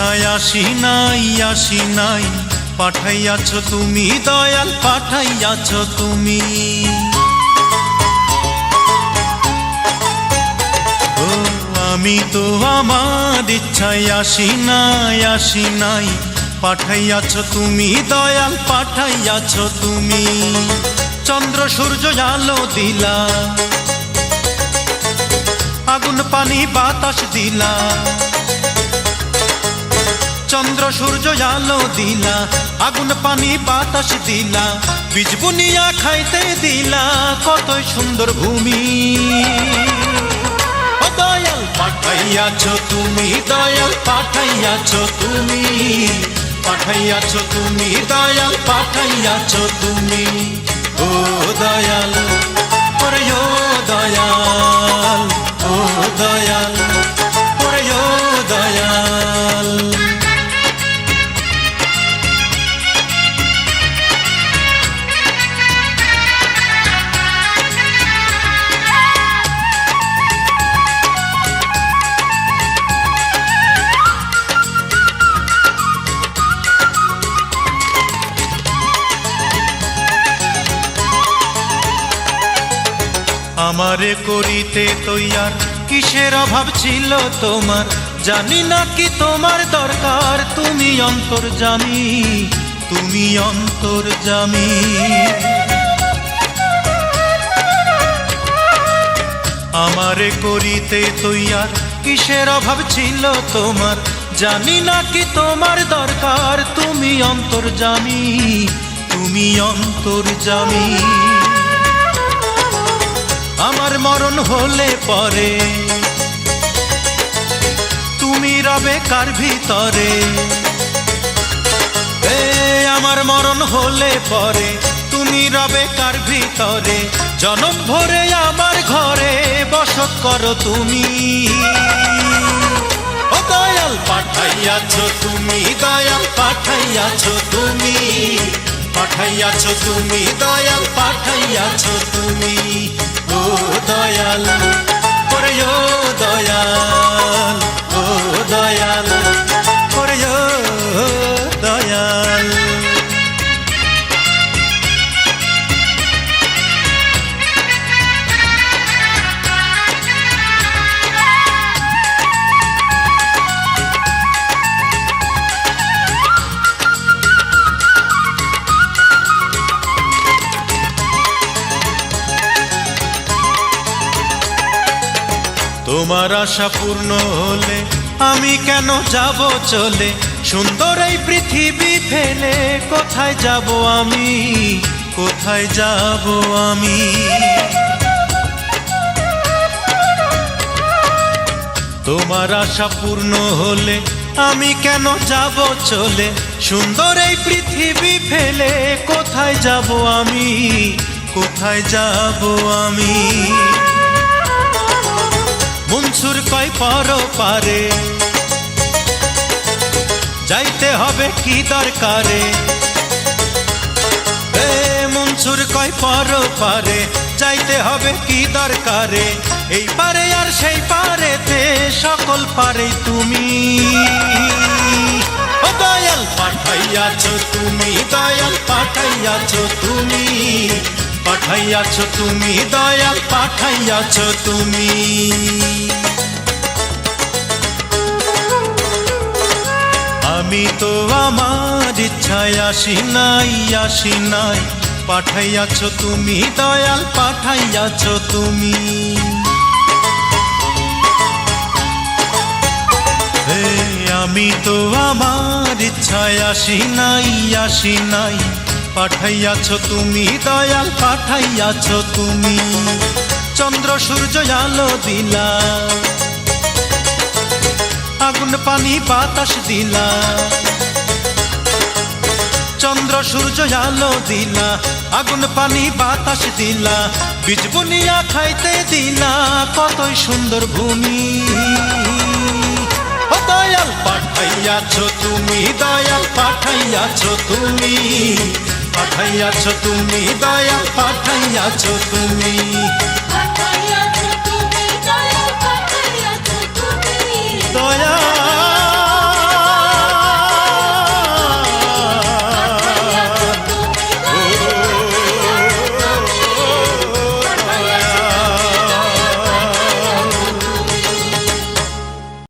ইচ্ছায় আসি নাই পাঠাইয়াছ তুমি দয়াল, পাঠাইয়াছ তুমি। ও আমি তো আমার ইচ্ছায় আসি নাই পাঠাইয়াছ তুমি দয়াল, পাঠাইয়াছ তুমি। চন্দ্র সূর্য আলো দিলা, আগুন পানি বাতাস দিলা। চন্দ্র সূর্য আলো দিলা, আগুন পানি বাতাস দিলা। বীজ বুনিয়া খাইতে দিলা, কতই সুন্দর ভূমি। ও দয়াল পাঠাইয়াছ তুমি দয়াল, পাঠাইয়াছ তুমি। পাঠাইয়াছ তুমি দয়াল, পাঠাইয়াছ তুমি। ও দয়াল, ওরে ও দয়াল, ও দয়াল, ওরে ও দয়াল। আমারে করিতে তৈয়ার কিসের অভাব ছিল তোমার, জানি না কি তোমার দরকার। তুমি অন্তর্যামী, তুমি অন্তর্যামী। আমারে করিতে তৈয়ার কিসের অভাব ছিল তোমার, জানি না কি তোমার দরকার। তুমি অন্তর্যামী, তুমি অন্তর্যামী। আমার মরণ হলে পরে তুমি রবে কার ভিতরে। আমার মরণ হলে পরে তুমি রবে কার ভিতরে। জনম ভরে আমার ঘরে বসত করো তুমি। ও দয়াল পাঠাইয়াছ তুমি দয়াল, পাঠাইয়াছ তুমি। পাঠাইয়াছ তুমি দয়াল, পাঠাইয়াছ তুমি। ও দয়াল, ওরে ও দয়াল, ও দয়াল, ওরে ও দয়াল। তোমার আশা পূর্ণ হলে আমি কেন যাব চলে, সুন্দর এই পৃথিবী ফেলে। কোথায় যাব আমি, কোথায় যাব আমি। তোমার আশা পূর্ণ হলে আমি কেন যাব চলে, সুন্দর এই পৃথিবী ফেলে। কোথায় যাব আমি, কোথায় যাব আমি। মনসুর কয় পর পারে যাইতে হবে কি দরকারে। মনসুর কয় পর পারে যাইতে হবে কি দরকারে। এই পারে আর সেই পারেতে সকল পারে তুমি। ও দয়াল পাঠাইয়াছ তুমি দয়াল, পাঠাইয়াছ তুমি। পাঠাইয়াছ তুমি দয়াল, পাঠাইয়াছ তুমি। আমি তো আমার ইচ্ছায় আসি নাই পাঠাইয়াছ তুমি দয়াল, পাঠাইয়াছ তুমি। আমি তো আমার ইচ্ছায় আসি নাই পাঠাইয়াছ তুমি দয়াল, পাঠাইয়াছ তুমি। চন্দ্র সূর্য আলো দিলা, আগুন পানি বাতাস দিলা। চন্দ্র সূর্য আলো দিলা, আগুন পানি বাতাস দিলা। বীজ বুনিয়া খাইতে দিলা, কতই সুন্দর ভূমি। ও দয়াল পাঠাইয়াছ তুমি দয়াল, পাঠাইয়াছ তুমি। পাঠাইয়াছ তুমি দয়াল, পাঠাইয়াছ তুমি।